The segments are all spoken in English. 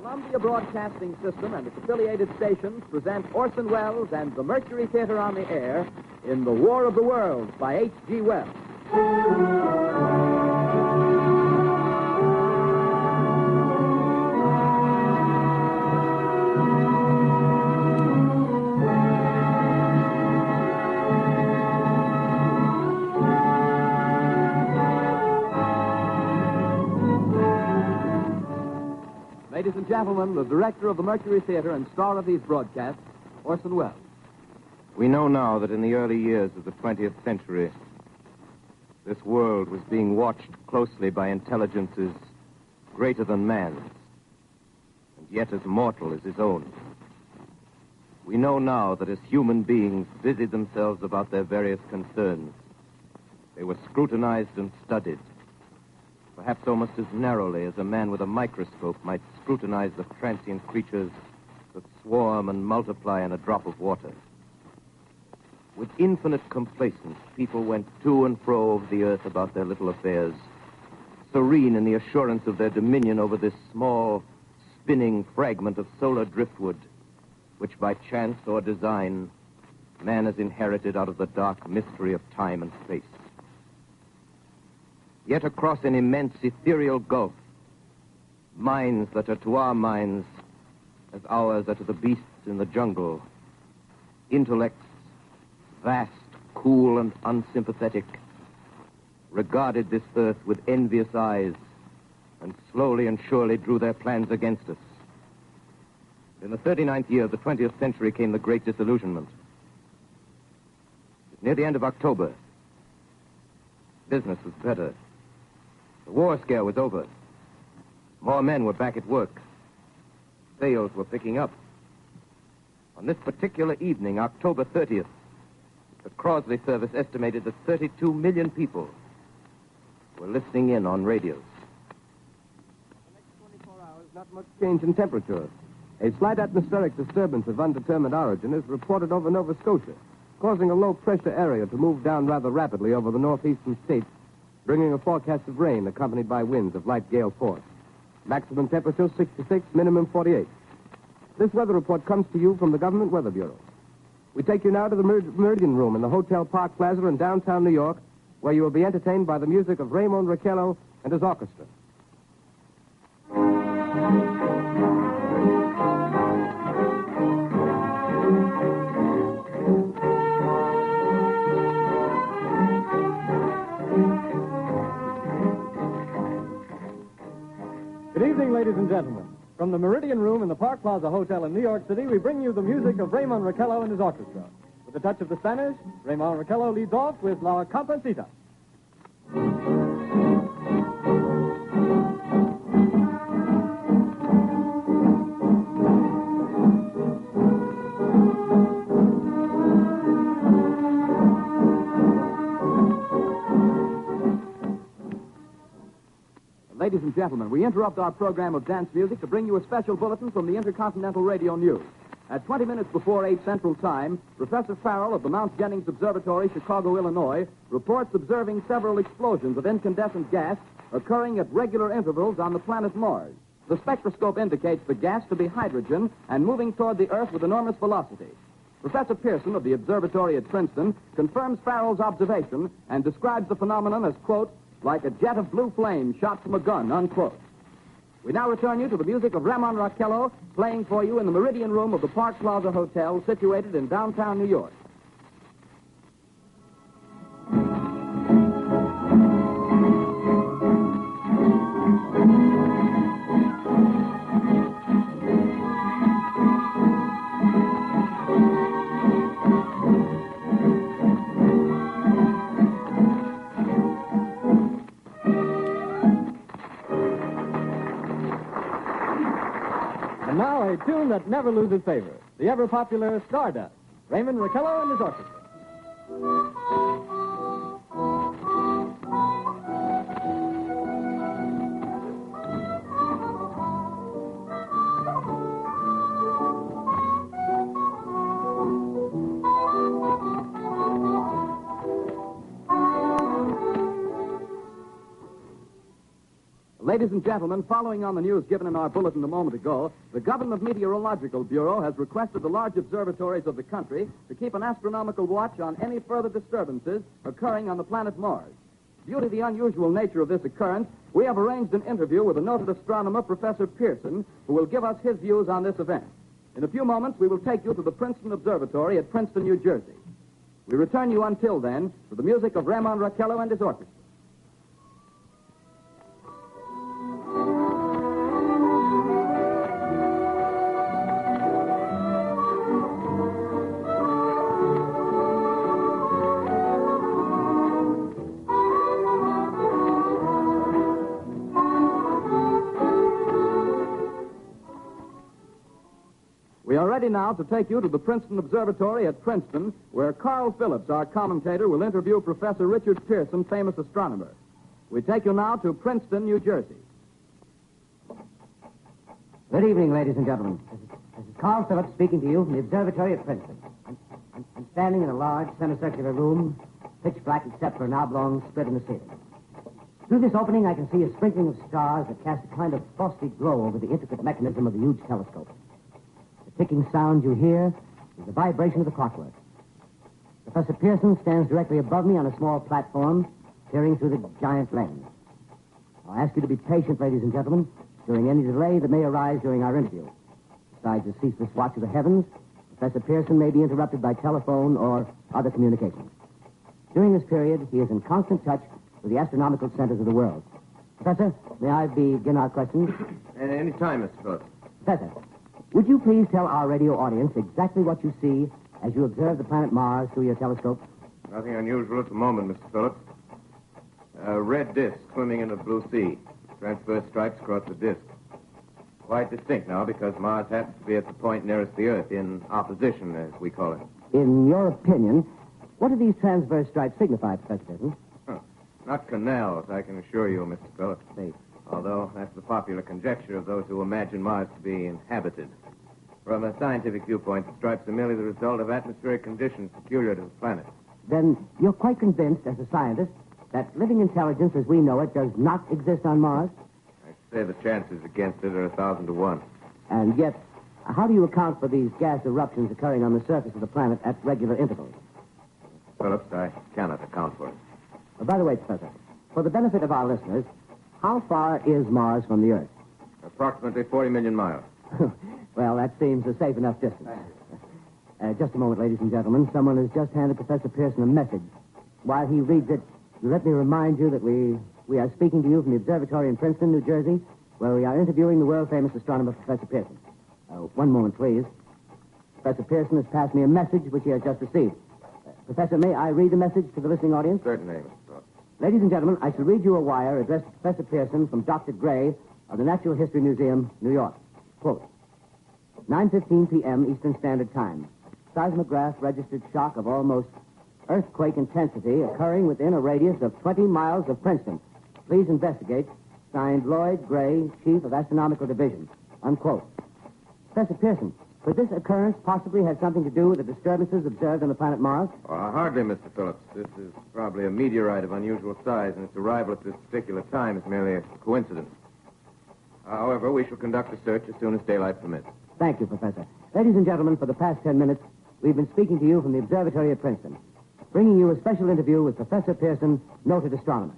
Columbia Broadcasting System and its affiliated stations present Orson Welles and the Mercury Theater on the air in The War of the Worlds by H.G. Wells. Ladies and gentlemen, the director of the Mercury Theater and star of these broadcasts, Orson Welles. We know now that in the early years of the 20th century, this world was being watched closely by intelligences greater than man's, and yet as mortal as his own. We know now that as human beings busied themselves about their various concerns, they were scrutinized and studied, perhaps almost as narrowly as a man with a microscope might scrutinize the transient creatures that swarm and multiply in a drop of water. With infinite complacence, people went to and fro over the earth about their little affairs, serene in the assurance of their dominion over this small, spinning fragment of solar driftwood, which by chance or design, man has inherited out of the dark mystery of time and space. Yet across an immense ethereal gulf, minds that are to our minds as ours are to the beasts in the jungle, intellects, vast, cool, and unsympathetic, regarded this earth with envious eyes and slowly and surely drew their plans against us. In the 39th year of the 20th century came the Great Disillusionment. Near the end of October, business was better. The war scare was over. More men were back at work. Sales were picking up. On this particular evening, October 30th, the Crosley service estimated that 32 million people were listening in on radios. The next 24 hours, not much change in temperature. A slight atmospheric disturbance of undetermined origin is reported over Nova Scotia, causing a low-pressure area to move down rather rapidly over the northeastern states, bringing a forecast of rain accompanied by winds of light gale force. Maximum temperature 66, minimum 48. This weather report comes to you from the Government Weather Bureau. We take you now to the Meridian Room in the Hotel Park Plaza in downtown New York, where you will be entertained by the music of Raymond Raquello and his orchestra. Good evening, ladies and gentlemen. From the Meridian Room in the Park Plaza Hotel in New York City, we bring you the music of Raymond Raquello and his orchestra. With a touch of the Spanish, Raymond Raquello leads off with La Comparsita. Ladies and gentlemen, we interrupt our program of dance music to bring you a special bulletin from the Intercontinental Radio News. At 20 minutes before 8 Central Time, Professor Farrell of the Mount Jennings Observatory, Chicago, Illinois, reports observing several explosions of incandescent gas occurring at regular intervals on the planet Mars. The spectroscope indicates the gas to be hydrogen and moving toward the Earth with enormous velocity. Professor Pearson of the observatory at Princeton confirms Farrell's observation and describes the phenomenon as, quote, like a jet of blue flame shot from a gun, unquote. We now return you to the music of Raymond Raquello, playing for you in the Meridian Room of the Park Plaza Hotel, situated in downtown New York. And now a tune that never loses favor, the ever-popular Stardust, Raymond Raquello and his orchestra. Ladies and gentlemen, following on the news given in our bulletin a moment ago, the Government Meteorological Bureau has requested the large observatories of the country to keep an astronomical watch on any further disturbances occurring on the planet Mars. Due to the unusual nature of this occurrence, we have arranged an interview with a noted astronomer, Professor Pearson, who will give us his views on this event. In a few moments, we will take you to the Princeton Observatory at Princeton, New Jersey. We return you until then to the music of Raymond Raquello and his orchestra. We are ready now to take you to the Princeton Observatory at Princeton, where Carl Phillips, our commentator, will interview Professor Richard Pearson, famous astronomer. We take you now to Princeton, New Jersey. Good evening, ladies and gentlemen. This is Carl Phillips speaking to you from the observatory at Princeton. I'm standing in a large semicircular room, pitch black except for an oblong split in the ceiling. Through this opening, I can see a sprinkling of stars that cast a kind of frosty glow over the intricate mechanism of the huge telescope. The ticking sound you hear is the vibration of the clockwork. Professor Pearson stands directly above me on a small platform, peering through the giant lens. I'll ask you to be patient, ladies and gentlemen, during any delay that may arise during our interview. Besides the ceaseless watch of the heavens, Professor Pearson may be interrupted by telephone or other communications. During this period, he is in constant touch with the astronomical centers of the world. Professor, may I begin our questions? At any time, Mr. Phillips. Professor, would you please tell our radio audience exactly what you see as you observe the planet Mars through your telescope? Nothing unusual at the moment, Mr. Phillips. A red disk swimming in the blue sea. Transverse stripes across the disk. Quite distinct now because Mars happens to be at the point nearest the Earth, in opposition, as we call it. In your opinion, what do these transverse stripes signify, Professor Pearson? Not canals, I can assure you, Mr. Phillips. Say, Although that's the popular conjecture of those who imagine Mars to be inhabited. From a scientific viewpoint, the stripes are merely the result of atmospheric conditions peculiar to the planet. then you're quite convinced, as a scientist, that living intelligence as we know it does not exist on Mars? I'd say the chances against it are 1,000 to 1. And yet, how do you account for these gas eruptions occurring on the surface of the planet at regular intervals? Phillips, I cannot account for it. By the way, Professor, for the benefit of our listeners, how far is Mars from the Earth? Approximately 40 million miles. Well, that seems a safe enough distance. Just a moment, ladies and gentlemen. Someone has just handed Professor Pearson a message. While he reads it, let me remind you that we are speaking to you from the observatory in Princeton, New Jersey, where we are interviewing the world-famous astronomer, Professor Pearson. One moment, please. Professor Pearson has passed me a message which he has just received. Professor, may I read the message to the listening audience? Certainly, Mr. Phillips. Ladies and gentlemen, I shall read you a wire addressed to Professor Pearson from Dr. Gray of the Natural History Museum, New York. Quote, 9:15 p.m. Eastern Standard Time. Seismograph registered shock of almost earthquake intensity occurring within a radius of 20 miles of Princeton. Please investigate. Signed, Lloyd Gray, Chief of Astronomical Division. Unquote. Professor Pearson, could this occurrence possibly have something to do with the disturbances observed on the planet Mars? Hardly, Mr. Phillips. This is probably a meteorite of unusual size, and its arrival at this particular time is merely a coincidence. However, we shall conduct a search as soon as daylight permits. Thank you, Professor. Ladies and gentlemen, for the past 10 minutes, we've been speaking to you from the observatory at Princeton, bringing you a special interview with Professor Pearson, noted astronomer.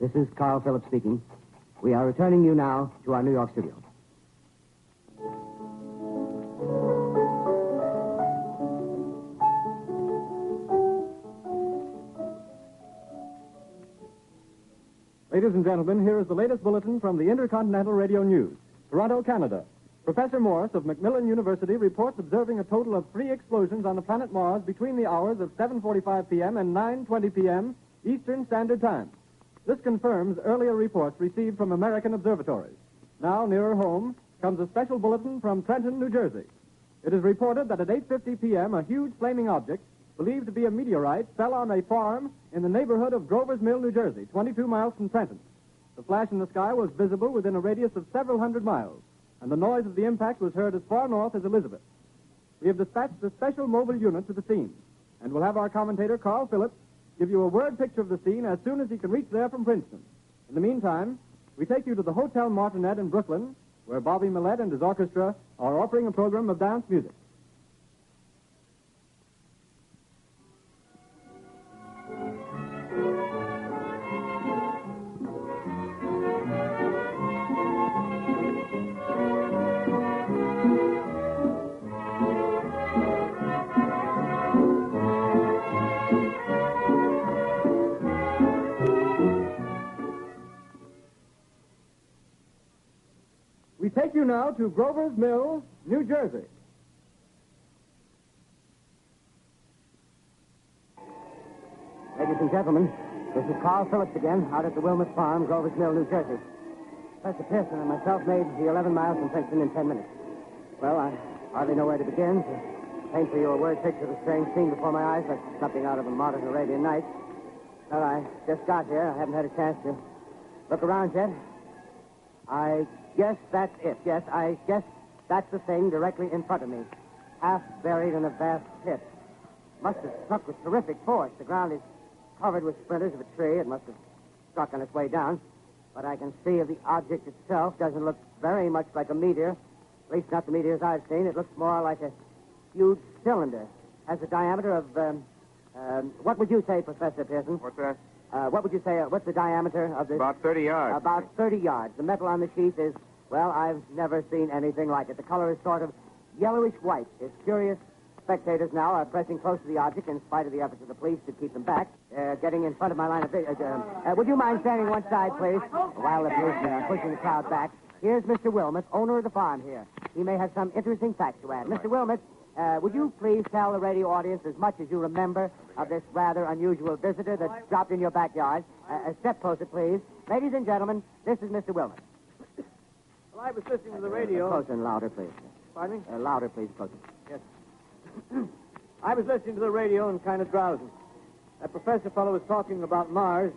This is Carl Phillips speaking. We are returning you now to our New York studio. Ladies and gentlemen, here is the latest bulletin from the Intercontinental Radio News. Toronto, Canada. Professor Morse of Macmillan University reports observing a total of 3 explosions on the planet Mars between the hours of 7:45 p.m. and 9:20 p.m. Eastern Standard Time. This confirms earlier reports received from American observatories. Now, nearer home, comes a special bulletin from Trenton, New Jersey. It is reported that at 8:50 p.m., a huge flaming object, believed to be a meteorite, fell on a farm in the neighborhood of Grover's Mill, New Jersey, 22 miles from Trenton. The flash in the sky was visible within a radius of several hundred miles, and the noise of the impact was heard as far north as Elizabeth. We have dispatched a special mobile unit to the scene, and we'll have our commentator, Carl Phillips, give you a word picture of the scene as soon as he can reach there from Princeton. In the meantime, we take you to the Hotel Martinet in Brooklyn, where Bobby Millett and his orchestra are offering a program of dance music. We take you now to Grover's Mill, New Jersey. Ladies and gentlemen, this is Carl Phillips again, out at the Wilmot Farm, Grover's Mill, New Jersey. Professor Pearson and myself made the 11 miles from Princeton in 10 minutes. Well, I hardly know where to begin. To paint for you a word picture of the strange scene before my eyes, like something out of a modern Arabian Night. Well, I just got here. I haven't had a chance to look around yet. I guess that's it. Yes, I guess that's the thing directly in front of me. Half buried in a vast pit. Must have struck with terrific force. The ground is covered with splinters of a tree. It must have struck on its way down. But I can see of the object itself doesn't look very much like a meteor. At least not the meteors I've seen. It looks more like a huge cylinder. Has a diameter of, what would you say, Professor Pearson? What's that? What would you say, what's the diameter of this? About 30 yards. About 30 yards. The metal on the sheath is, well, I've never seen anything like it. The color is sort of yellowish white. Its curious spectators now are pressing close to the object in spite of the efforts of the police to keep them back. Getting in front of my line of vision. Would you mind standing one side, please? While the policemen are pushing the crowd back. Here's Mr. Wilmot, owner of the farm here. He may have some interesting facts to add. Mr. Wilmot, would you please tell the radio audience as much as you remember of this rather unusual visitor that dropped in your backyard? Step closer, please. Ladies and gentlemen, this is Mr. Wilmot. Well, I was listening to the radio. Closer and louder, please. Pardon me? Louder, please, closer. Yes. I was listening to the radio and kind of drowsing. That professor fellow was talking about Mars,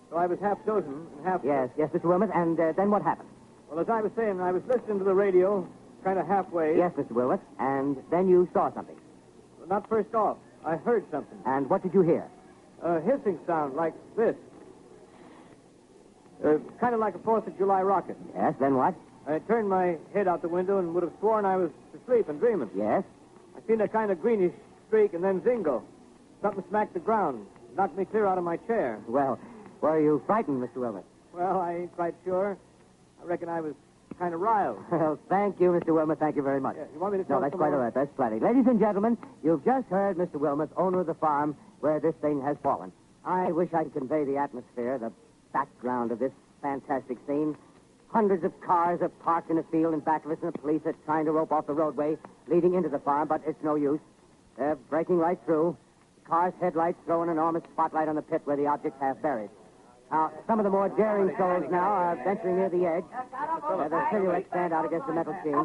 so I was half dozing and half... Yes, Mr. Wilmot, and then what happened? Well, as I was saying, I was listening to the radio, kind of halfway. Yes, Mr. Wilmot, and then you saw something. Well, not first off. I heard something. And what did you hear? A hissing sound like this. Kind of like a 4th of July rocket. Yes, then what? I turned my head out the window and would have sworn I was asleep and dreaming. Yes? I seen a kind of greenish streak and then zingo. Something smacked the ground, knocked me clear out of my chair. Well, were you frightened, Mr. Wilmot? Well, I ain't quite sure. I reckon I was kind of riled. Well, thank you, Mr. Wilmot. Thank you very much. Yeah, you want me to tell No, that's some quite more? all right. That's plenty. Ladies and gentlemen, you've just heard Mr. Wilmot, owner of the farm where this thing has fallen. I wish I could convey the atmosphere, the background of this fantastic scene. Hundreds of cars are parked in a field in back of us, and the police are trying to rope off the roadway leading into the farm, but it's no use. They're breaking right through. The car's headlights throw an enormous spotlight on the pit where the object's half buried. Now, some of the more daring souls now are venturing near the edge. Their silhouettes stand out against the metal sheen.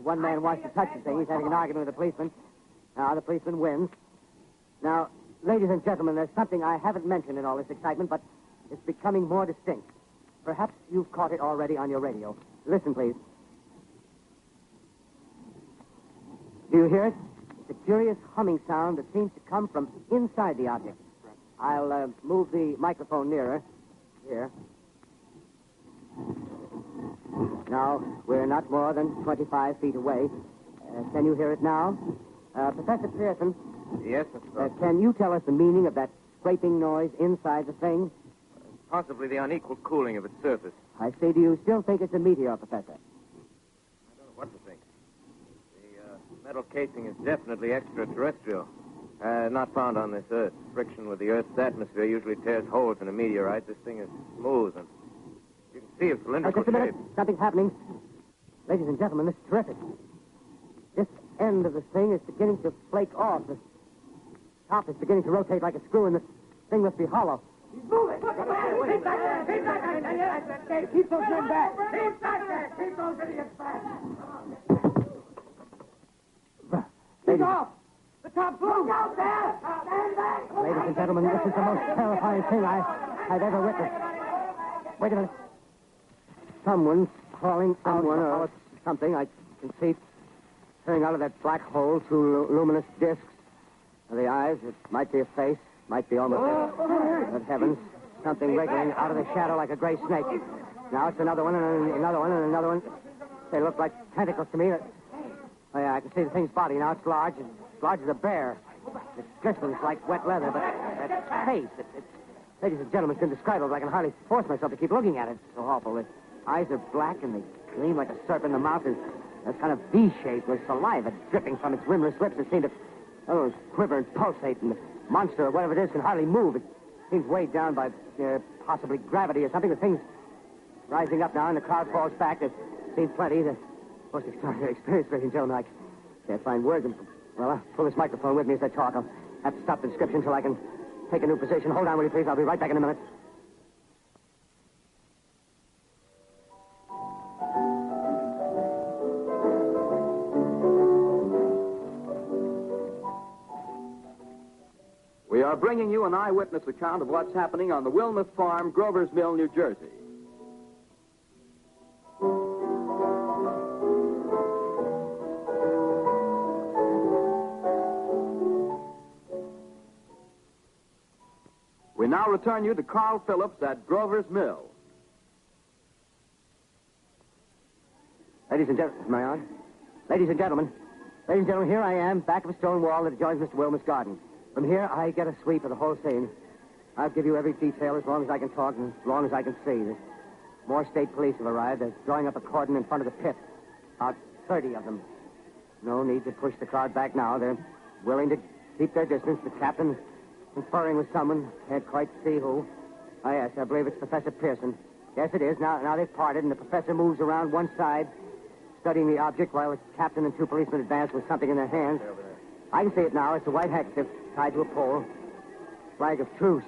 One man wants to touch the thing. He's having an argument with the policeman. Now, the policeman wins. Now, ladies and gentlemen, there's something I haven't mentioned in all this excitement, but it's becoming more distinct. Perhaps you've caught it already on your radio. Listen, please. Do you hear it? It's a curious humming sound that seems to come from inside the object. I'll move the microphone nearer. Here. Now, we're not more than 25 feet away. Can you hear it now? Professor Pearson, Yes, Mr. can you tell us the meaning of that scraping noise inside the thing? Possibly the unequal cooling of its surface. I say, do you still think it's a meteor, Professor? I don't know what to think. The metal casing is definitely extraterrestrial. Not found on this Earth. Friction with the Earth's atmosphere usually tears holes in a meteorite. This thing is smooth, and you can see its cylindrical Just a minute. shape. Something's happening. Ladies and gentlemen, this is terrific. This end of the thing is beginning to flake off. The top is beginning to rotate like a screw, and the thing must be hollow. Keep those men back. Keep back there. Keep those idiots back. Ladies, off. The top blew. Look out there. Stand back. ladies and gentlemen, this is the most terrifying thing I've ever witnessed. Wait a minute. Someone's crawling out or something. I can see turning out of that black hole through luminous discs. The eyes, it might be a face, might be almost... Good heavens, something wriggling out of the shadow like a gray snake. Now it's another one, and another one, and another one. They look like tentacles to me. Oh, yeah, I can see the thing's body. Now it's large. It's as large as a bear. It glistens like wet leather, but that face, ladies and gentlemen, it's indescribable. I can hardly force myself to keep looking at it. It's so awful. The eyes are black, and they gleam like a serpent. The mouth is kind of V-shaped with saliva dripping from its rimless lips that seem to quiver and pulsate. And the monster, or whatever it is, can hardly move. It seems weighed down by possibly gravity or something. The thing's rising up now, and the crowd falls back. There's seen plenty. The most extraordinary experience, ladies and gentlemen. I can't find words. Well, I'll pull this microphone with me as I talk. I'll have to stop the description until I can take a new position. Hold on, will you, please? I'll be right back in a minute. We are bringing you an eyewitness account of what's happening on the Wilmuth Farm, Grover's Mill, New Jersey. We now return you to Carl Phillips at Grover's Mill. Ladies and gentlemen, am I on? Ladies and gentlemen, here I am, back of a stone wall that adjoins Mr. Wilmuth's garden. From here, I get a sweep of the whole scene. I'll give you every detail as long as I can talk and as long as I can see. More state police have arrived. They're drawing up a cordon in front of the pit. About 30 of them. No need to push the crowd back now. They're willing to keep their distance. The captain conferring with someone. Can't quite see who. Oh, yes, I believe it's Professor Pearson. Yes, it is. Now they've parted, and the professor moves around one side, studying the object while the captain and two policemen advance with something in their hands. I can see it now. It's a white handkerchief tied to a pole. Flag of truce.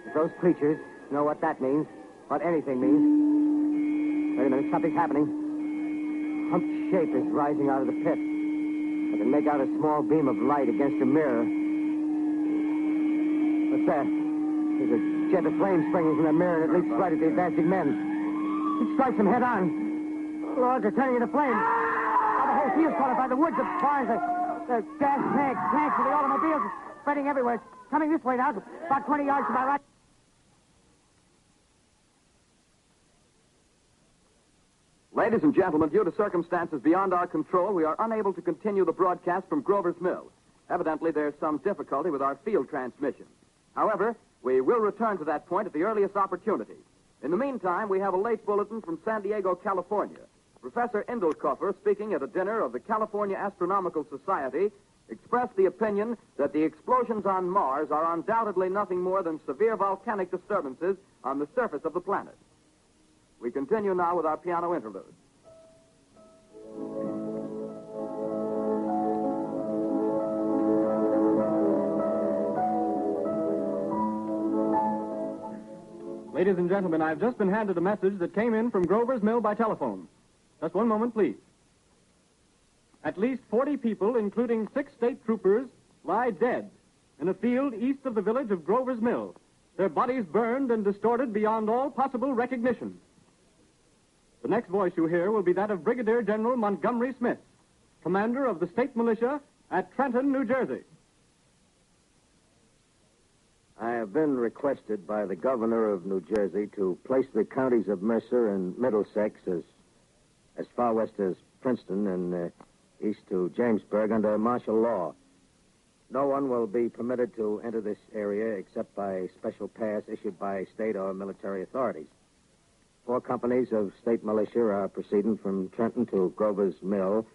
If those creatures know what that means, what anything means. Wait a minute, something's happening. Humped shape is rising out of the pit. I can make out a small beam of light against a mirror. What's that? There's a jet of flame springing from the mirror, and it leaps right at the advancing men. It strikes them head on. Lord, they're turning into flames. Oh, the whole field's caught up by the woods, the barns, the gas tanks of the automobiles spreading everywhere. It's coming this way now, about 20 yards to my right. Ladies and gentlemen, due to circumstances beyond our control, we are unable to continue the broadcast from Grover's Mill. Evidently, there's some difficulty with our field transmission. However, we will return to that point at the earliest opportunity. In the meantime, we have a late bulletin from San Diego, California. Professor Indelkoffer, speaking at a dinner of the California Astronomical Society, expressed the opinion that the explosions on Mars are undoubtedly nothing more than severe volcanic disturbances on the surface of the planet. We continue now with our piano interlude. Ladies and gentlemen, I've just been handed a message that came in from Grover's Mill by telephone. Just one moment, please. At least 40 people, including 6 state troopers, lie dead in a field east of the village of Grover's Mill. Their bodies burned and distorted beyond all possible recognition. The next voice you hear will be that of Brigadier General Montgomery Smith, commander of the state militia at Trenton, New Jersey. I have been requested by the governor of New Jersey to place the counties of Mercer and Middlesex as far west as Princeton and east to Jamesburg under martial law. No one will be permitted to enter this area except by a special pass issued by state or military authorities. 4 companies of state militia are proceeding from Trenton to Grover's Mill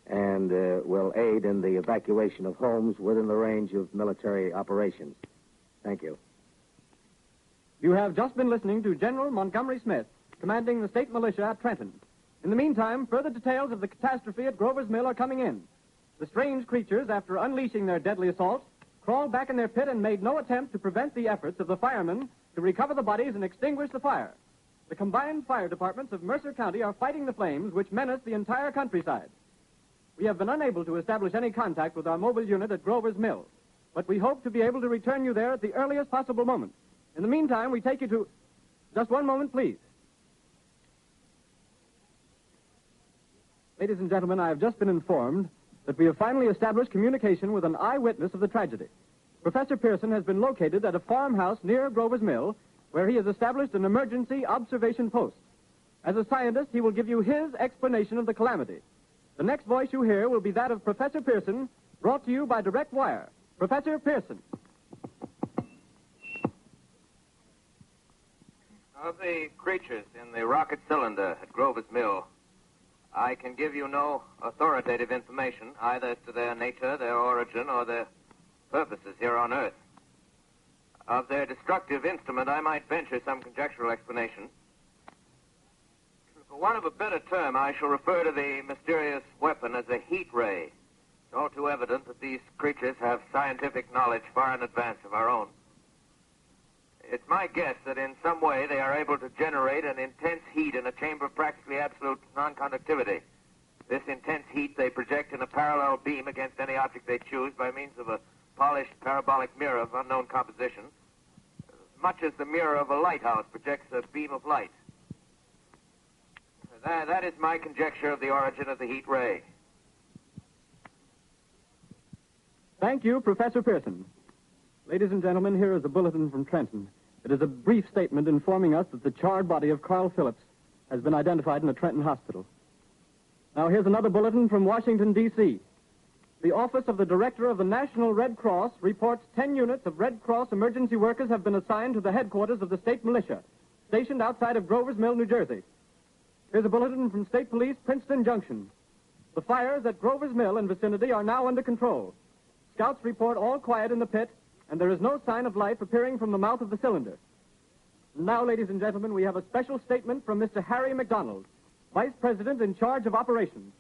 and will aid in the evacuation of homes within the range of military operations. Thank you. You have just been listening to General Montgomery Smith, commanding the state militia at Trenton. In the meantime, further details of the catastrophe at Grover's Mill are coming in. The strange creatures, after unleashing their deadly assault, crawled back in their pit and made no attempt to prevent the efforts of the firemen to recover the bodies and extinguish the fire. The combined fire departments of Mercer County are fighting the flames which menace the entire countryside. We have been unable to establish any contact with our mobile unit at Grover's Mill, but we hope to be able to return you there at the earliest possible moment. In the meantime, we take you to... Just one moment, please. Ladies and gentlemen, I have just been informed that we have finally established communication with an eyewitness of the tragedy. Professor Pearson has been located at a farmhouse near Grover's Mill, where he has established an emergency observation post. As a scientist, he will give you his explanation of the calamity. The next voice you hear will be that of Professor Pearson, brought to you by direct wire. Professor Pearson. Of the creatures in the rocket cylinder at Grover's Mill, I can give you no authoritative information, either as to their nature, their origin, or their purposes here on Earth. Of their destructive instrument, I might venture some conjectural explanation. For want of a better term, I shall refer to the mysterious weapon as a heat ray. It's all too evident that these creatures have scientific knowledge far in advance of our own. It's my guess that in some way they are able to generate an intense heat in a chamber of practically absolute non-conductivity. This intense heat they project in a parallel beam against any object they choose by means of a polished parabolic mirror of unknown composition, much as the mirror of a lighthouse projects a beam of light. That is my conjecture of the origin of the heat ray. Thank you, Professor Pearson. Ladies and gentlemen, here is a bulletin from Trenton. It is a brief statement informing us that the charred body of Carl Phillips has been identified in a Trenton hospital. Now, here's another bulletin from Washington, D.C. The Office of the Director of the National Red Cross reports 10 units of Red Cross emergency workers have been assigned to the headquarters of the state militia, stationed outside of Grover's Mill, New Jersey. Here's a bulletin from State Police, Princeton Junction. The fires at Grover's Mill and vicinity are now under control. Scouts report all quiet in the pit, and there is no sign of life appearing from the mouth of the cylinder. Now, ladies and gentlemen, we have a special statement from Mr. Harry McDonald, Vice President in charge of operations.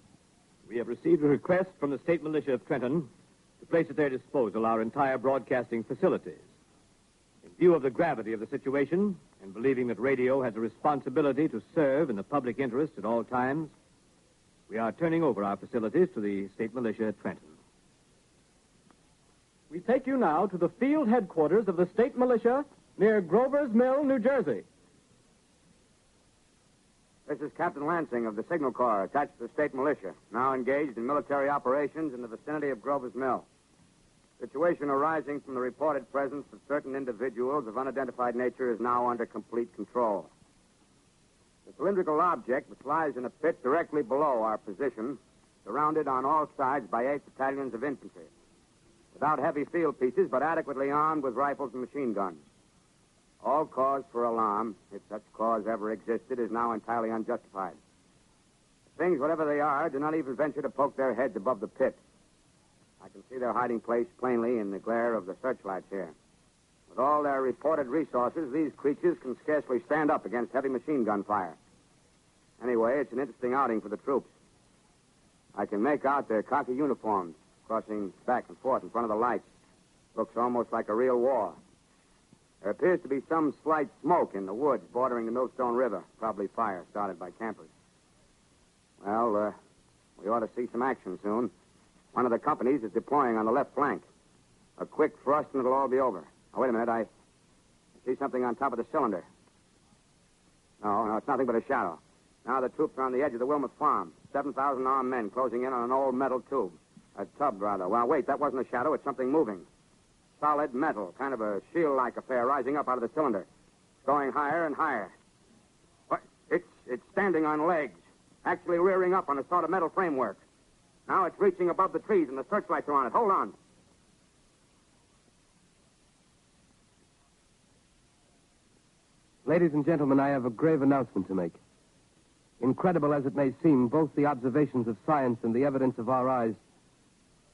We have received a request from the state militia of Trenton to place at their disposal our entire broadcasting facilities. In view of the gravity of the situation, and believing that radio has a responsibility to serve in the public interest at all times, we are turning over our facilities to the state militia at Trenton. We take you now to the field headquarters of the state militia near Grover's Mill, New Jersey. This is Captain Lansing of the Signal Corps, attached to the state militia, now engaged in military operations in the vicinity of Grover's Mill. Situation arising from the reported presence of certain individuals of unidentified nature is now under complete control. The cylindrical object, which lies in a pit directly below our position, surrounded on all sides by 8 battalions of infantry, without heavy field pieces, but adequately armed with rifles and machine guns. All cause for alarm, if such cause ever existed, is now entirely unjustified. Things, whatever they are, do not even venture to poke their heads above the pit. I can see their hiding place plainly in the glare of the searchlights here. With all their reported resources, these creatures can scarcely stand up against heavy machine gun fire. Anyway, it's an interesting outing for the troops. I can make out their khaki uniforms crossing back and forth in front of the lights. Looks almost like a real war. There appears to be some slight smoke in the woods bordering the Millstone River, probably fire started by campers. Well, we ought to see some action soon. One of the companies is deploying on the left flank. A quick thrust and it'll all be over. Now, wait a minute. I see something on top of the cylinder. No, it's nothing but a shadow. Now the troops are on the edge of the Wilmot Farm. 7,000 armed men closing in on an old metal tube. A tub, rather. Well, wait, that wasn't a shadow. It's something moving. Solid metal, kind of a shield-like affair rising up out of the cylinder. It's going higher and higher. What? It's standing on legs, actually rearing up on a sort of metal framework. Now it's reaching above the trees, and the searchlights are on it. Hold on. Ladies and gentlemen, I have a grave announcement to make. Incredible as it may seem, both the observations of science and the evidence of our eyes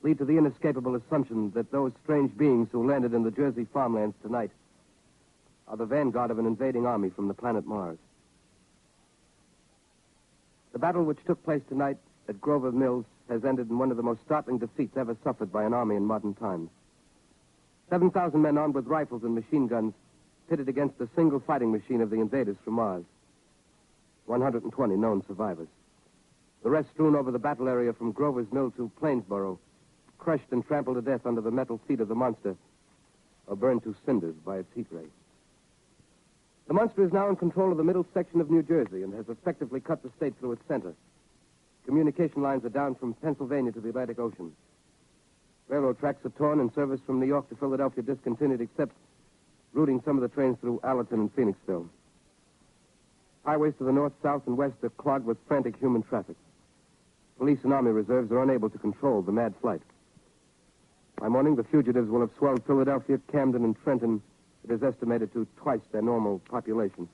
lead to the inescapable assumption that those strange beings who landed in the Jersey farmlands tonight are the vanguard of an invading army from the planet Mars. The battle which took place tonight at Grover Mills has ended in one of the most startling defeats ever suffered by an army in modern times. 7,000 men armed with rifles and machine guns pitted against the single fighting machine of the invaders from Mars. 120 known survivors. The rest strewn over the battle area from Grover's Mill to Plainsboro, crushed and trampled to death under the metal feet of the monster, or burned to cinders by its heat ray. The monster is now in control of the middle section of New Jersey and has effectively cut the state through its center. Communication lines are down from Pennsylvania to the Atlantic Ocean. Railroad tracks are torn and service from New York to Philadelphia discontinued, except routing some of the trains through Allerton and Phoenixville. Highways to the north, south, and west are clogged with frantic human traffic. Police and army reserves are unable to control the mad flight. By morning, the fugitives will have swelled Philadelphia, Camden, and Trenton. It is estimated to twice their normal population.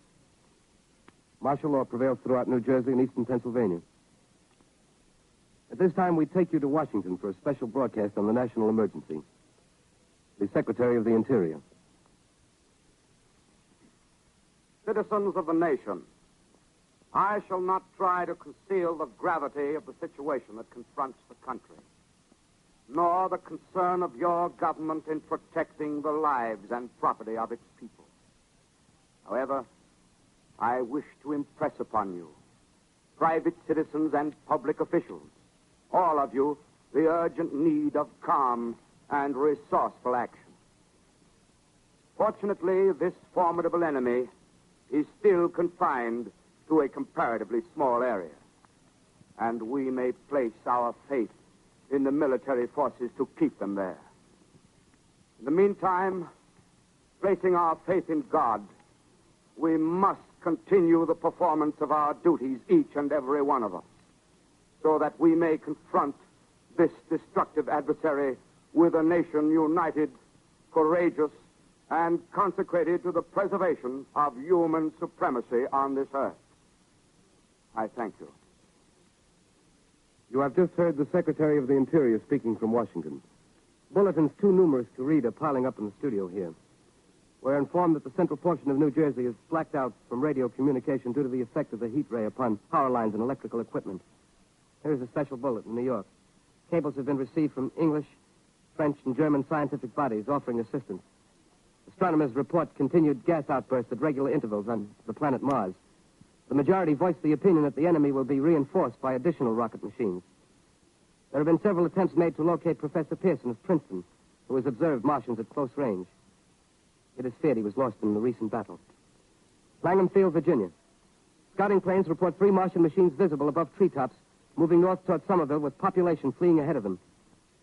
Martial law prevails throughout New Jersey and eastern Pennsylvania. At this time, we take you to Washington for a special broadcast on the national emergency. The Secretary of the Interior. Citizens of the nation, I shall not try to conceal the gravity of the situation that confronts the country, nor the concern of your government in protecting the lives and property of its people. However, I wish to impress upon you, private citizens and public officials, all of you, the urgent need of calm and resourceful action. Fortunately, this formidable enemy is still confined to a comparatively small area, and we may place our faith in the military forces to keep them there. In the meantime, placing our faith in God, we must continue the performance of our duties, each and every one of us, so that we may confront this destructive adversary with a nation united, courageous, and consecrated to the preservation of human supremacy on this earth. I thank you. You have just heard the Secretary of the Interior speaking from Washington. Bulletins too numerous to read are piling up in the studio here. We're informed that the central portion of New Jersey is blacked out from radio communication due to the effect of the heat ray upon power lines and electrical equipment. Here's a special bulletin in New York. Cables have been received from English, French, and German scientific bodies offering assistance. Astronomers report continued gas outbursts at regular intervals on the planet Mars. The majority voiced the opinion that the enemy will be reinforced by additional rocket machines. There have been several attempts made to locate Professor Pearson of Princeton, who has observed Martians at close range. It is feared he was lost in the recent battle. Langham Field, Virginia. Scouting planes report 3 Martian machines visible above treetops, moving north toward Somerville with population fleeing ahead of them.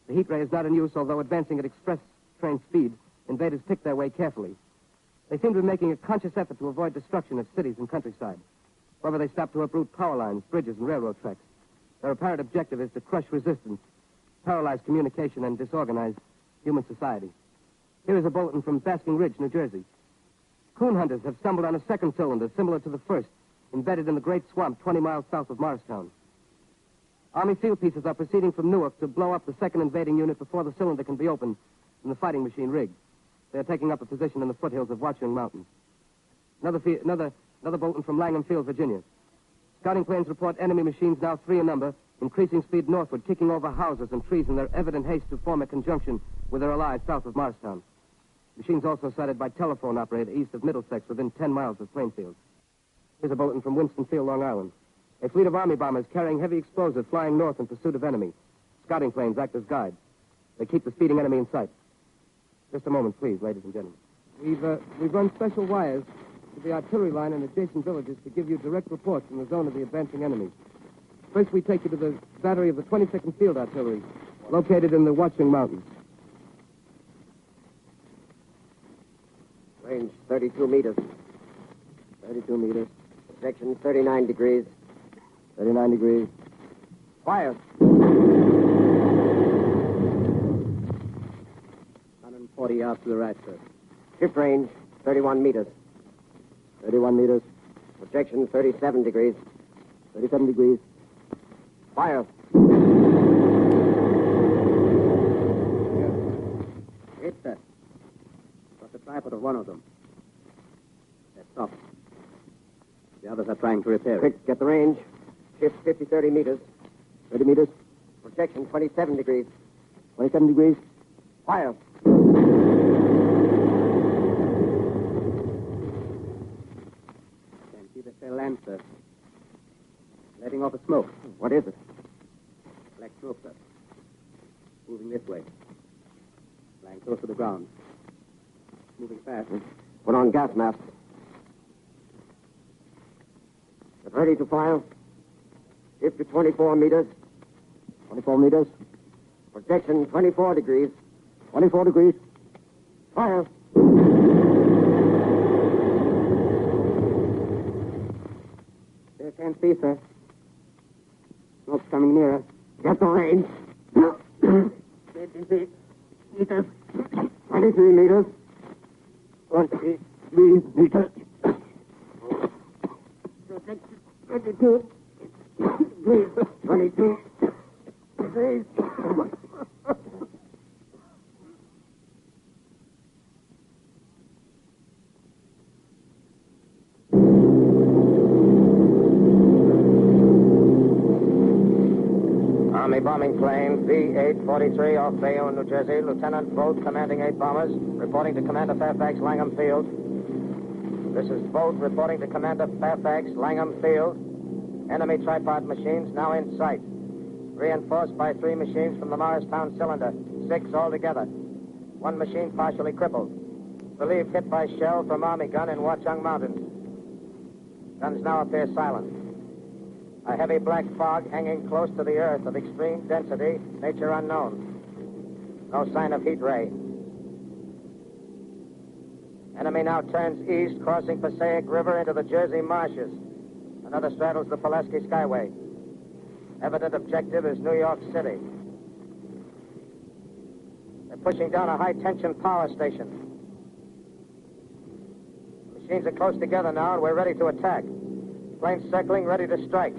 The heat ray is not in use, although advancing at express train speed, invaders pick their way carefully. They seem to be making a conscious effort to avoid destruction of cities and countryside. However, they stop to uproot power lines, bridges, and railroad tracks. Their apparent objective is to crush resistance, paralyze communication, and disorganize human society. Here is a bulletin from Basking Ridge, New Jersey. Coon hunters have stumbled on a second cylinder similar to the first, embedded in the great swamp 20 miles south of Morristown. Army field pieces are proceeding from Newark to blow up the second invading unit before the cylinder can be opened and the fighting machine rigged. They are taking up a position in the foothills of Watchung Mountain. Another bulletin from Langham Field, Virginia. Scouting planes report enemy machines, now 3 in number, increasing speed northward, kicking over houses and trees in their evident haste to form a conjunction with their allies south of Morristown. Machines also sighted by telephone operator east of Middlesex within 10 miles of Plainfield. Here's a bulletin from Winston-Field, Long Island. A fleet of Army bombers carrying heavy explosives flying north in pursuit of enemy. Scouting planes act as guides. They keep the speeding enemy in sight. Just a moment, please, ladies and gentlemen. We've run special wires to the artillery line in adjacent villages to give you direct reports from the zone of the advancing enemy. First, we take you to the battery of the 22nd Field Artillery, located in the Watchung Mountains. Range 32 meters. 32 meters. Section 39 degrees. 39 degrees. Fire. 140 yards to the right, sir. Ship range 31 meters. 31 meters. Projection 37 degrees. 37 degrees. Fire. Hit, sir. Got the tripod of one of them. They're stopped. The others are trying to repair it. Quick, get the range. Ship 30 meters. 30 meters. Projection 27 degrees. 27 degrees. Fire. Can't see the cell lamp, sir. Letting off a smoke. What is it? Black smoke, sir. Moving this way. Lying close to the ground. Moving fast. Put on gas masks. Get ready to fire. Ship to 24 meters. 24 meters. Projection 24 degrees. 24 degrees. Fire. can't see, sir. Smoke's coming nearer. Get the range. 50 feet. Meters. 23 meters. 23 meters. 22. 22. Please. Army bombing plane B-843 off Bayonne, New Jersey. Lieutenant Boat, commanding 8 bombers, reporting to Commander Fairfax, Langham Field. This is Boat reporting to Commander Fairfax, Langham Field. Enemy tripod machines now in sight. Reinforced by 3 machines from the Morristown cylinder. 6 altogether. 1 machine partially crippled. Believed hit by shell from Army gun in Watchung Mountains. Guns now appear silent. A heavy black fog hanging close to the earth of extreme density, nature unknown. No sign of heat ray. Enemy now turns east, crossing Passaic River into the Jersey marshes. Another straddles the Pulaski Skyway. Evident objective is New York City. They're pushing down a high-tension power station. The machines are close together now, and we're ready to attack. Planes circling, ready to strike.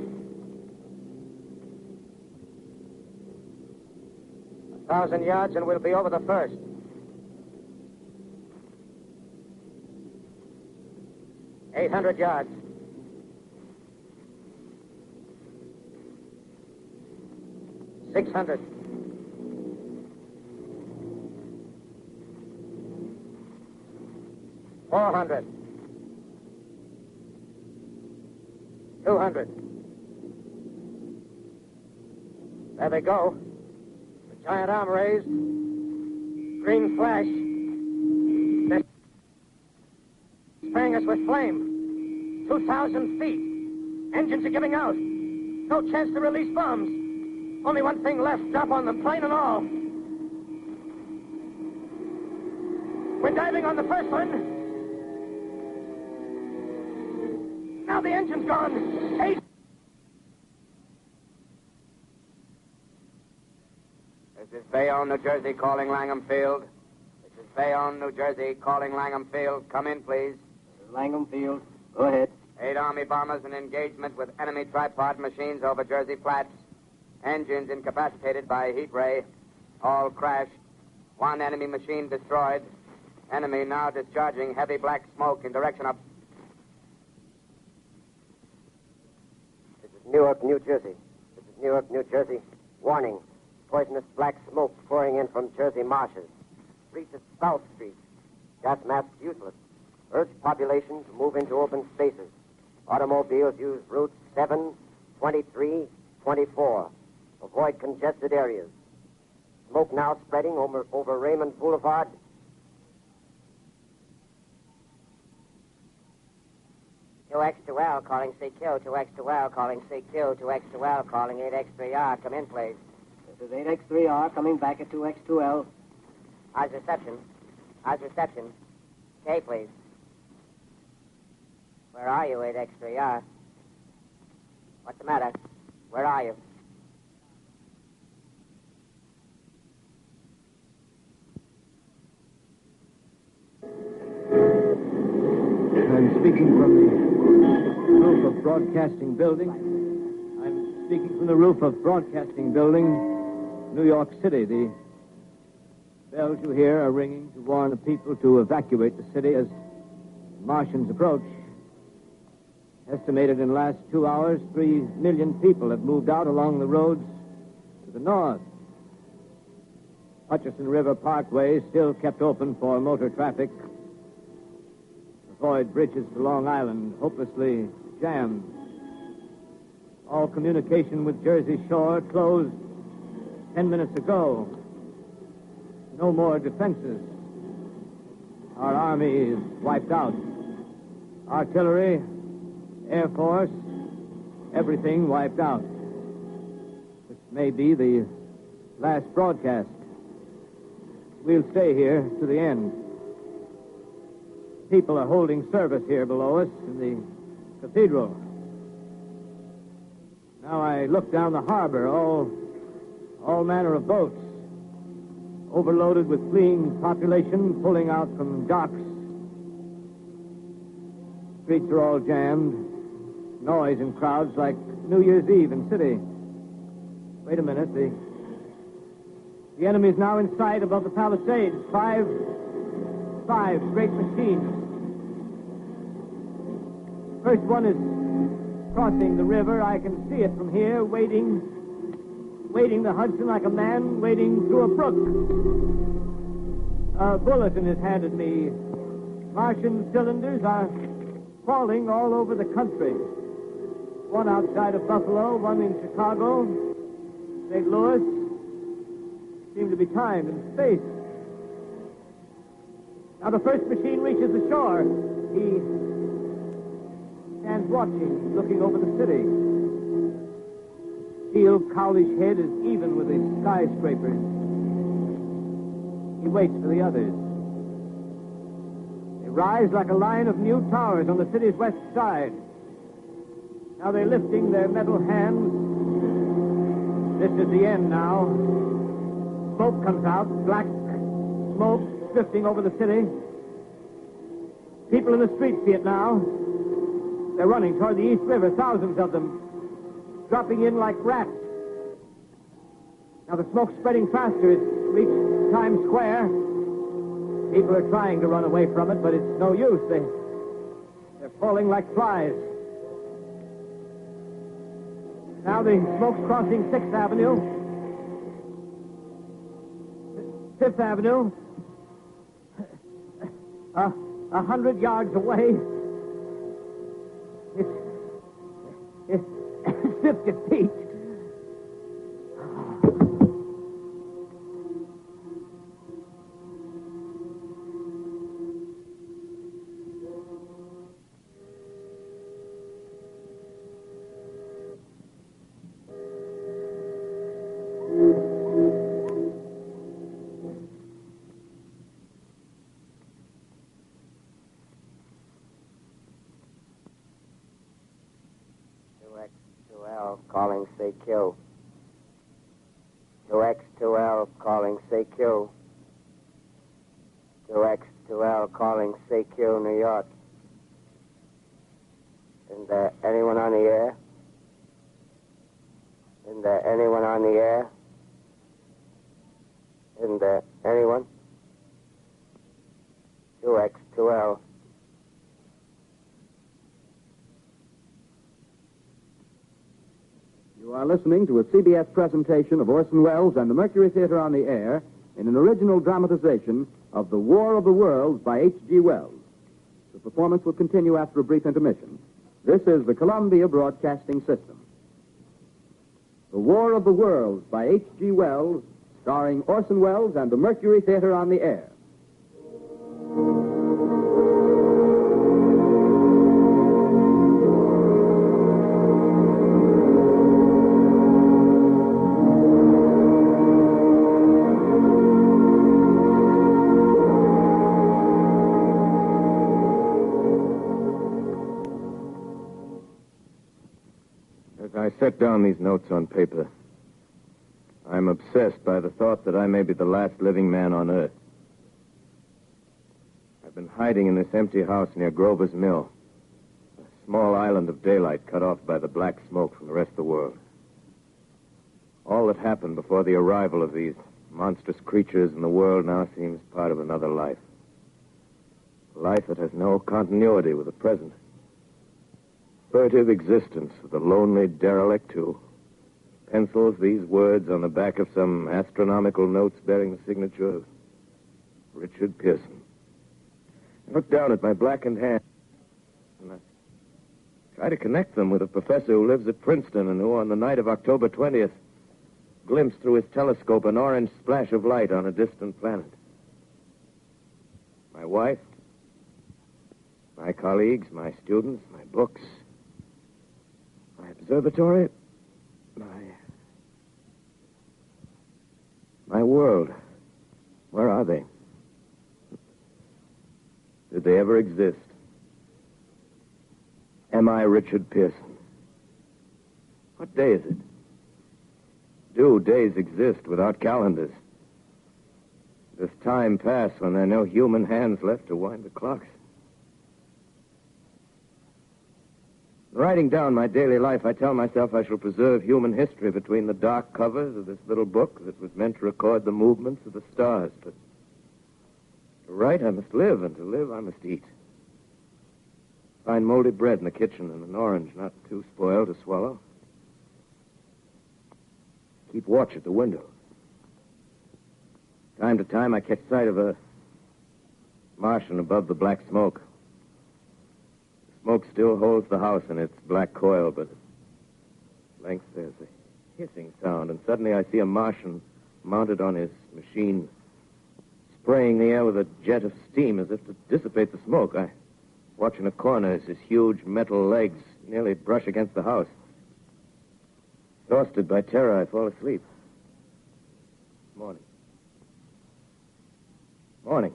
1,000 yards, and we'll be over the first. $800 yards. $600. $400. $200. There they go. The giant arm raised. Green flash. They're spraying us with flame. 2,000 feet. Engines are giving out. No chance to release bombs. Only one thing left. Drop on them, plane and all. We're diving on the first one. Now the engine's gone. 8. This is Bayonne, New Jersey, calling Langham Field. This is Bayonne, New Jersey, calling Langham Field. Come in, please. This is Langham Field. Go ahead. 8 Army bombers in engagement with enemy tripod machines over Jersey Flats. Engines incapacitated by heat ray. All crashed. 1 enemy machine destroyed. Enemy now discharging heavy black smoke in direction of... This is Newark, New Jersey. This is Newark, New Jersey. Warning. Poisonous black smoke pouring in from Jersey marshes. Reaches South Street. Gas masks useless. Urge population to move into open spaces. Automobiles use routes 7, 23, 24. Avoid congested areas. Smoke now spreading over Raymond Boulevard. X2L calling CQ, 2X2L calling CQ, 2X2L calling 8X3R. Come in, please. This is 8X3R coming back at 2X2L. How's reception? How's reception? Okay, please. Where are you, 8X3R? What's the matter? Where are you? I'm speaking from the roof of Broadcasting Building. I'm speaking from the roof of Broadcasting Building, New York City. The bells you hear are ringing to warn the people to evacuate the city as Martians approach. Estimated in the last 2 hours, 3 million people have moved out along the roads to the north. Hutchison River Parkway is still kept open for motor traffic. Avoid bridges to Long Island, hopelessly jammed. All communication with Jersey Shore closed 10 minutes ago. No more defenses. Our army is wiped out. Artillery, Air Force, everything wiped out. This may be the last broadcast. We'll stay here to the end. People are holding service here below us in the cathedral. Now I look down the harbor, all manner of boats, overloaded with fleeing population pulling out from docks. Streets are all jammed. Noise and crowds like New Year's Eve in city. Wait a minute. The enemy's now in sight above the palisades. Five great machines. First one is crossing the river. I can see it from here, wading the Hudson like a man wading through a brook. A bulletin is handed me. Martian cylinders are falling all over the country. One outside of Buffalo, one in Chicago, St. Louis. Seem to be timed in space. Now the first machine reaches the shore. He stands watching, looking over the city. Steel cowlish head is even with the skyscrapers. He waits for the others. They rise like a line of new towers on the city's west side. Now they're lifting their metal hands. This is the end now. Smoke comes out, black smoke drifting over the city. People in the streets see it now. They're running toward the East River, thousands of them, dropping in like rats. Now the smoke's spreading faster. It's reached Times Square. People are trying to run away from it, but it's no use. They're falling like flies. Now the smoke's crossing 6th Avenue. 5th Avenue. 100 yards away. It's 50 feet. Calling CQ. 2X2L calling CQ. 2X2L calling CQ, New York. Isn't there anyone on the air? Isn't there anyone on the air? Isn't there anyone? 2X2L. You are listening to a CBS presentation of Orson Welles and the Mercury Theater on the Air in an original dramatization of The War of the Worlds by H.G. Wells. The performance will continue after a brief intermission. This is the Columbia Broadcasting System. The War of the Worlds by H.G. Wells, starring Orson Welles and the Mercury Theater on the Air. I set down these notes on paper. I'm obsessed by the thought that I may be the last living man on Earth. I've been hiding in this empty house near Grover's Mill, a small island of daylight cut off by the black smoke from the rest of the world. All that happened before the arrival of these monstrous creatures in the world now seems part of another life. A life that has no continuity with the present. Furtive existence of the lonely derelict who pencils these words on the back of some astronomical notes bearing the signature of Richard Pearson. I look down at my blackened hand and I try to connect them with a professor who lives at Princeton and who, on the night of October 20th, glimpsed through his telescope an orange splash of light on a distant planet. My wife, my colleagues, my students, my books, my observatory, my world. Where are they? Did they ever exist? Am I Richard Pearson? What day is it? Do days exist without calendars? Does time pass when there are no human hands left to wind the clocks? Writing down my daily life, I tell myself I shall preserve human history between the dark covers of this little book that was meant to record the movements of the stars. But to write, I must live, and to live, I must eat. Find moldy bread in the kitchen and an orange not too spoiled to swallow. Keep watch at the window. Time to time, I catch sight of a Martian above the black smoke. Smoke still holds the house in its black coil, but at length there's a hissing sound, and suddenly I see a Martian mounted on his machine, spraying the air with a jet of steam as if to dissipate the smoke. I watch in a corner as his huge metal legs nearly brush against the house. Exhausted by terror, I fall asleep. Morning. Morning.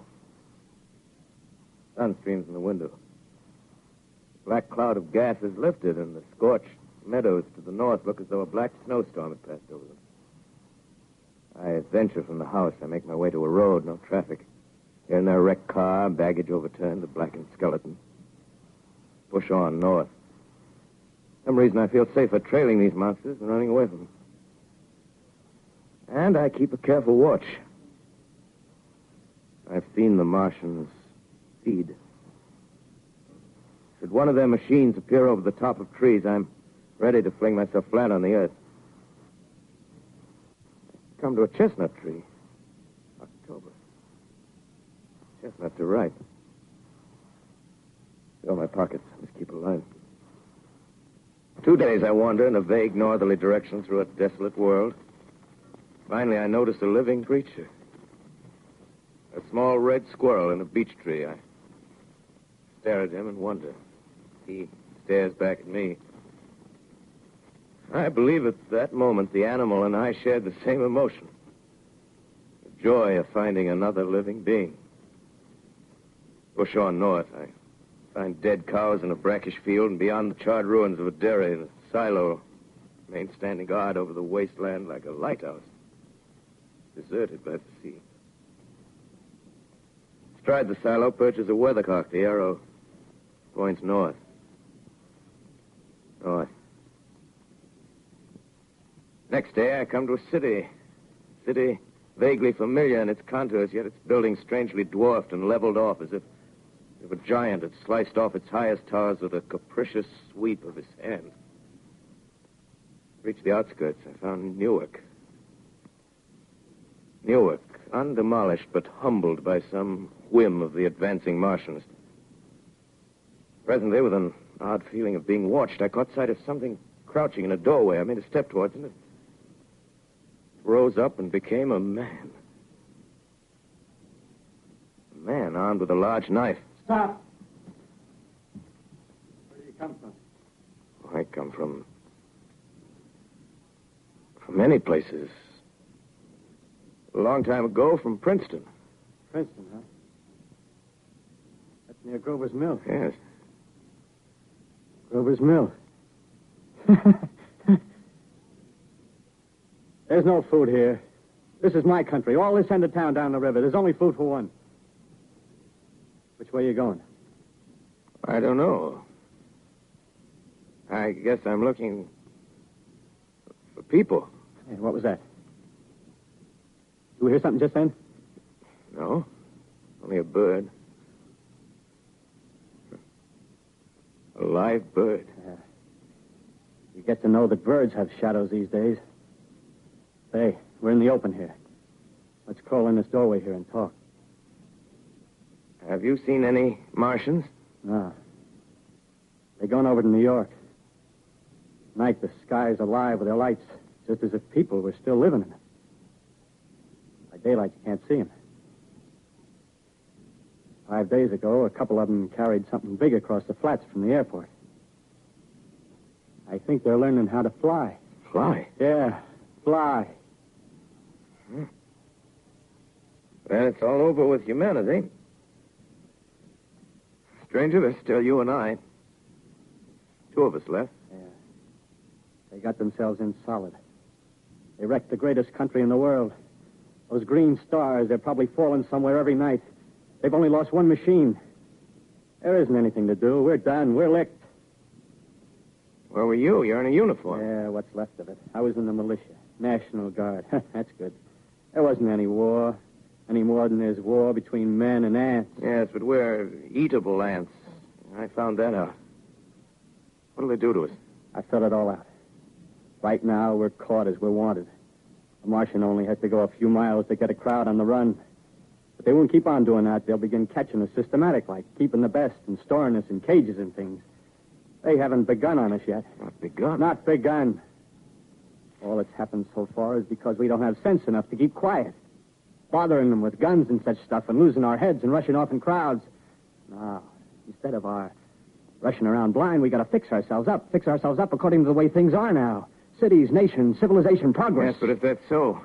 Sun streams in the window. The black cloud of gas is lifted, and the scorched meadows to the north look as though a black snowstorm had passed over them. I venture from the house. I make my way to a road, no traffic. Here and there, a wrecked car, baggage overturned, a blackened skeleton. Push on north. For some reason, I feel safer trailing these monsters than running away from them. And I keep a careful watch. I've seen the Martians feed. Should one of their machines appear over the top of trees, I'm ready to fling myself flat on the earth. Come to a chestnut tree. October. Chestnuts are ripe. Fill my pockets. Must keep alive. 2 days I wander in a vague northerly direction through a desolate world. Finally, I notice a living creature. A small red squirrel in a beech tree. I stare at him and wonder. He stares back at me. I believe at that moment the animal and I shared the same emotion. The joy of finding another living being. Push on north. I find dead cows in a brackish field, and beyond the charred ruins of a dairy, the silo remains standing guard over the wasteland like a lighthouse, deserted by the sea. Astride the silo perches a weathercock. The arrow points north. North. Next day, I come to a city. City vaguely familiar in its contours, yet its buildings strangely dwarfed and leveled off as if a giant had sliced off its highest towers with a capricious sweep of his hand. Reached the outskirts. I found Newark. Newark, undemolished but humbled by some whim of the advancing Martians. Presently, with an odd feeling of being watched, I caught sight of something crouching in a doorway. I made a step towards it. It rose up and became a man. A man armed with a large knife. Stop. Where do you come from? I come from many places. A long time ago, from Princeton. Princeton, huh? That's near Grover's Mill. Yes. Grover's Mill. There's no food here. This is my country. All this end of town down the river. There's only food for one. Which way are you going? I don't know. I guess I'm looking for people. Hey, what was that? You hear something just then? No. Only a bird. A live bird. Yeah. You get to know that birds have shadows these days. Say, we're in the open here. Let's crawl in this doorway here and talk. Have you seen any Martians? No. They're going over to New York. Night, the sky's alive with their lights, just as if people were still living in it. By daylight, you can't see them. 5 days ago, a couple of them carried something big across the flats from the airport. I think they're learning how to fly. Fly? Yeah, fly. Then it's all over with humanity. Stranger, there's still you and I. 2 of us left. Yeah. They got themselves in solid. They wrecked the greatest country in the world. Those green stars, they're probably falling somewhere every night. They've only lost one machine. There isn't anything to do. We're done. We're licked. Where were you? You're in a uniform. Yeah, what's left of it. I was in the militia. National Guard. That's good. There wasn't any war. Any more than there's war between men and ants. Yes, but we're eatable ants. I found that out. What'll they do to us? I thought it all out. Right now, we're caught as we're wanted. A Martian only has to go a few miles to get a crowd on the run. But they won't keep on doing that. They'll begin catching us systematic, like keeping the best and storing us in cages and things. They haven't begun on us yet. Not begun? Not begun. All that's happened so far is because we don't have sense enough to keep quiet. Bothering them with guns and such stuff and losing our heads and rushing off in crowds. No, instead of our rushing around blind, we got to fix ourselves up according to the way things are now. Cities, nations, civilization, progress. Yes, but if that's so,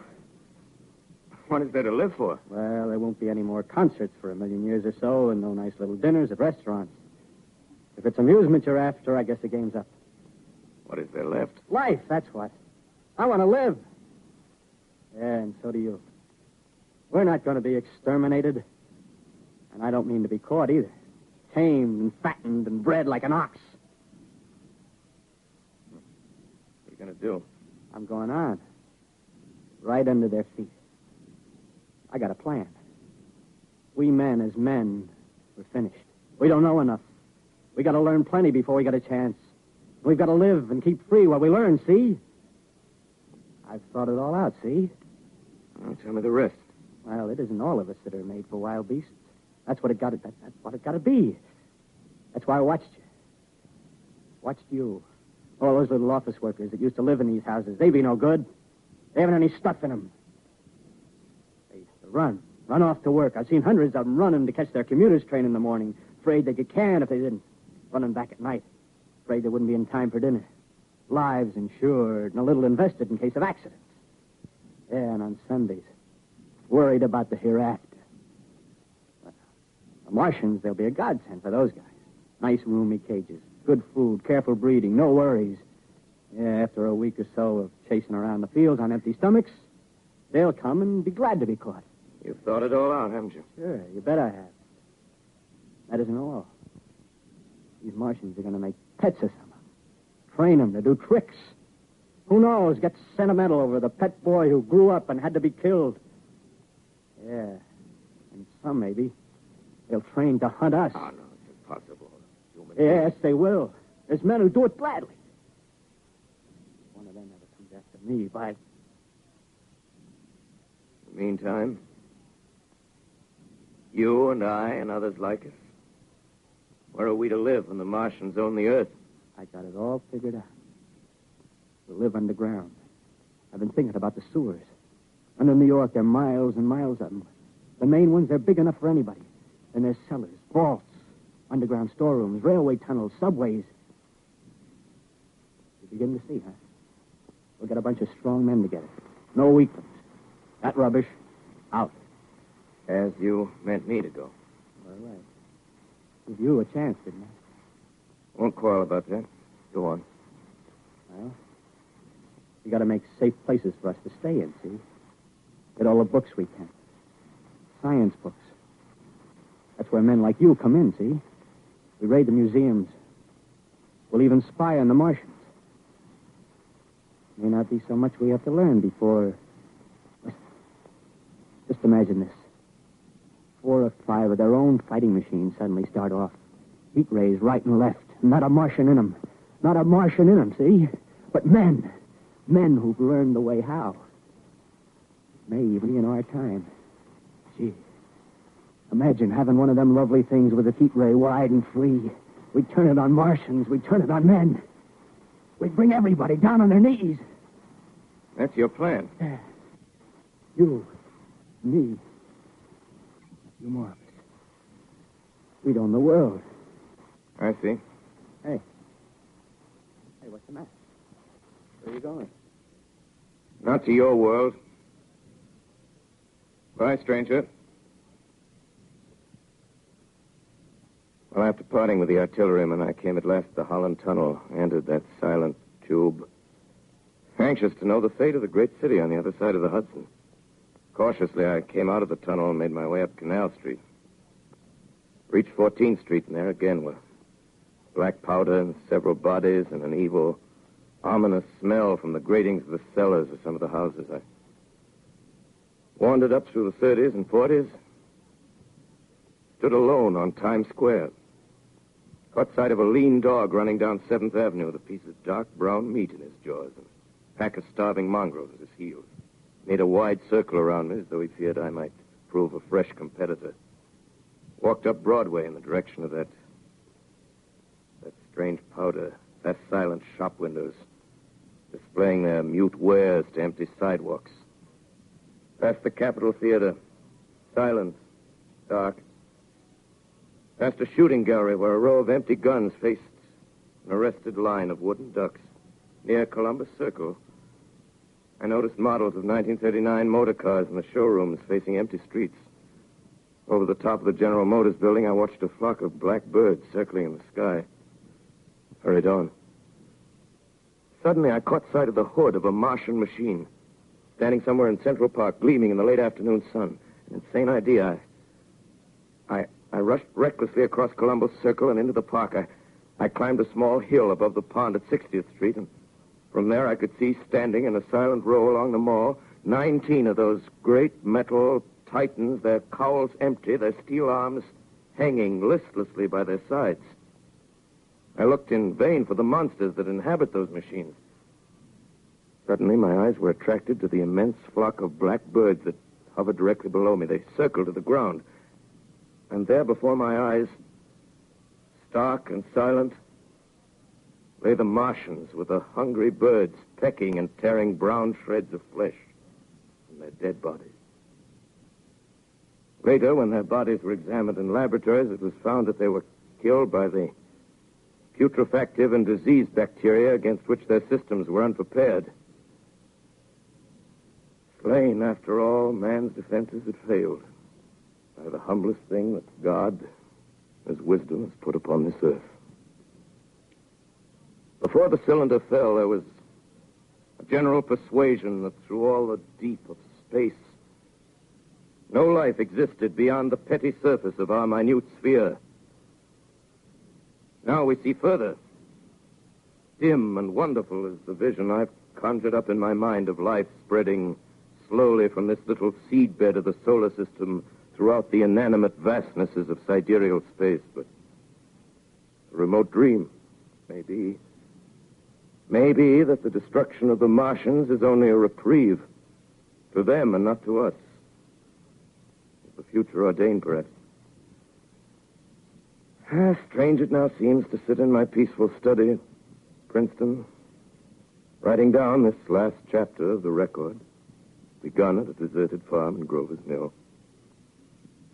what is there to live for? Well, there won't be any more concerts for 1,000,000 years or so, and no nice little dinners at restaurants. If it's amusement you're after, I guess the game's up. What is there left? Life, that's what. I want to live. Yeah, and so do you. We're not going to be exterminated. And I don't mean to be caught either. Tamed and fattened and bred like an ox. What are you going to do? I'm going on. Right under their feet. I got a plan. We men, as men, we're finished. We don't know enough. We got to learn plenty before we get a chance. We've got to live and keep free while we learn, see? I've thought it all out, see? Well, tell me the rest. Well, it isn't all of us that are made for wild beasts. That's what it got to. That's what it got to be. That's why I watched you. Watched you. All those little office workers that used to live in these houses. They be no good. They haven't any stuff in them. They used to run off to work. I've seen hundreds of them running to catch their commuter's train in the morning, afraid they'd get canned if they didn't. Running back at night, afraid they wouldn't be in time for dinner. Lives insured and a little invested in case of accidents. Yeah, and on Sundays, worried about the hereafter. Well, the Martians, they'll be a godsend for those guys. Nice roomy cages, good food, careful breeding, no worries. Yeah, after a week or so of chasing around the fields on empty stomachs, they'll come and be glad to be caught. You've thought it all out, haven't you? Sure, you bet I have. That isn't all. These Martians are going to make pets of some of them. Train them to do tricks. Who knows, get sentimental over the pet boy who grew up and had to be killed. Yeah, and some maybe. They'll train to hunt us. Oh, no, it's impossible. Yes, they will. There's men who do it gladly. If one of them ever comes after me, by... In the meantime, you and I and others like us, where are we to live when the Martians own the Earth? I got it all figured out. We'll live underground. I've been thinking about the sewers. Under New York, there are miles and miles of them. The main ones, they're big enough for anybody. And there's cellars, vaults, underground storerooms, railway tunnels, subways. You begin to see, huh? We'll get a bunch of strong men together. No weaklings. That rubbish, out. As you meant me to go. All right. Give you a chance, didn't I? Won't quarrel about that. Go on. Well, we got to make safe places for us to stay in, see? Get all the books we can. Science books. That's where men like you come in, see? We raid the museums. We'll even spy on the Martians. May not be so much we have to learn before... Just imagine this. 4 or 5 of their own fighting machines suddenly start off. Heat rays right and left. Not a Martian in them. Not a Martian in them, see? But men. Men who've learned the way how. May even be in our time. Gee. Imagine having one of them lovely things with a heat ray wide and free. We'd turn it on Martians. We'd turn it on men. We'd bring everybody down on their knees. That's your plan. You. Me. You more of us. We'd own the world. I see. Hey. Hey, what's the matter? Where are you going? Not to your world. Bye, stranger. Well, after parting with the artilleryman, I came at last to the Holland Tunnel, entered that silent tube, Anxious to know the fate of the great city on the other side of the Hudson. Cautiously, I came out of the tunnel and made my way up Canal Street. Reached 14th Street, and there again were black powder and several bodies and an evil, ominous smell from the gratings of the cellars of some of the houses. I wandered up through the 30s and 40s, stood alone on Times Square. Caught sight of a lean dog running down 7th Avenue with a piece of dark brown meat in his jaws and a pack of starving mongrels at his heels. Made a wide circle around me as though he feared I might prove a fresh competitor. Walked up Broadway in the direction of that strange powder, past silent shop windows, displaying their mute wares to empty sidewalks. Past the Capitol Theater, silent, dark. Past a shooting gallery where a row of empty guns faced an arrested line of wooden ducks. Near Columbus Circle, I noticed models of 1939 motor cars in the showrooms facing empty streets. Over the top of the General Motors building, I watched a flock of black birds circling in the sky. Hurried on. Suddenly, I caught sight of the hood of a Martian machine, standing somewhere in Central Park, gleaming in the late afternoon sun. An insane idea. I rushed recklessly across Columbus Circle and into the park. I climbed a small hill above the pond at 60th Street, and from there I could see, standing in a silent row along the mall, 19 of those great metal titans, their cowls empty, their steel arms hanging listlessly by their sides. I looked in vain for the monsters that inhabit those machines. Suddenly, my eyes were attracted to the immense flock of black birds that hovered directly below me. They circled to the ground. And there before my eyes, stark and silent, lay the Martians with the hungry birds pecking and tearing brown shreds of flesh from their dead bodies. Later, when their bodies were examined in laboratories, it was found that they were killed by the putrefactive and disease bacteria against which their systems were unprepared. Slain, after all, man's defenses had failed by the humblest thing that God, as wisdom, has put upon this earth. Before the cylinder fell, there was a general persuasion that through all the deep of space, no life existed beyond the petty surface of our minute sphere. Now we see further. Dim and wonderful is the vision I've conjured up in my mind of life spreading slowly from this little seedbed of the solar system throughout the inanimate vastnesses of sidereal space. But a remote dream, maybe. Maybe that the destruction of the Martians is only a reprieve to them and not to us. The future ordained, perhaps. Strange it now seems to sit in my peaceful study at Princeton, writing down this last chapter of the record, begun at a deserted farm in Grover's Mill.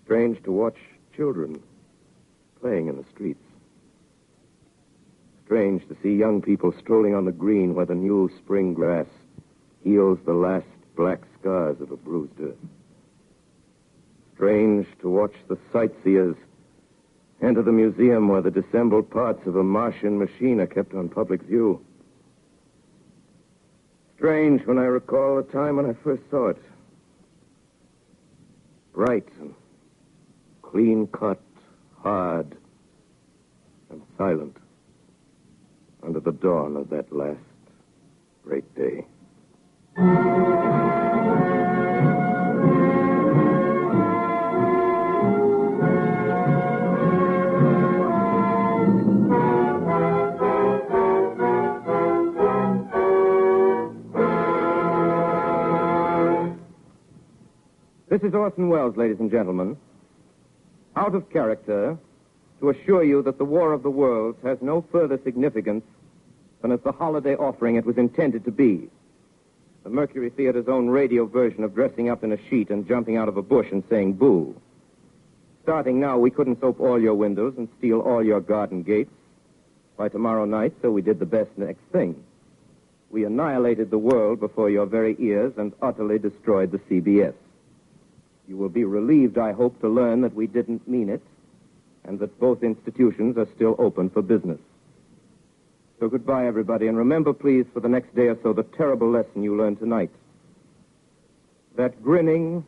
Strange to watch children playing in the streets. Strange to see young people strolling on the green where the new spring grass heals the last black scars of a bruised earth. Strange to watch the sightseers enter the museum where the dissembled parts of a Martian machine are kept on public view. Strange when I recall the time when I first saw it. Bright and clean-cut, hard, and silent under the dawn of that last great day. This is Orson Welles, ladies and gentlemen. Out of character, to assure you that the War of the Worlds has no further significance than as the holiday offering it was intended to be. The Mercury Theater's own radio version of dressing up in a sheet and jumping out of a bush and saying boo. Starting now, we couldn't soap all your windows and steal all your garden gates. By tomorrow night, so we did the best next thing. We annihilated the world before your very ears and utterly destroyed the CBS. You will be relieved, I hope, to learn that we didn't mean it, and that both institutions are still open for business. So goodbye, everybody, and remember, please, for the next day or so, the terrible lesson you learned tonight. That grinning,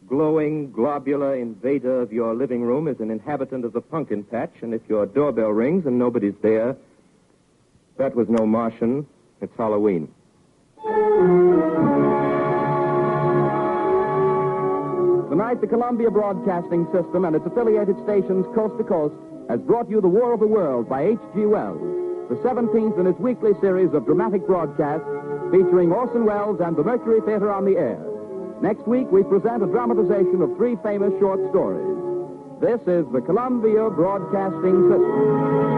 glowing, globular invader of your living room is an inhabitant of the pumpkin patch, and if your doorbell rings and nobody's there, that was no Martian. It's Halloween. Tonight, the Columbia Broadcasting System and its affiliated stations coast to coast has brought you The War of the World by H.G. Wells, the 17th in its weekly series of dramatic broadcasts featuring Orson Welles and the Mercury Theater on the air. Next week, we present a dramatization of 3 famous short stories. This is the Columbia Broadcasting System.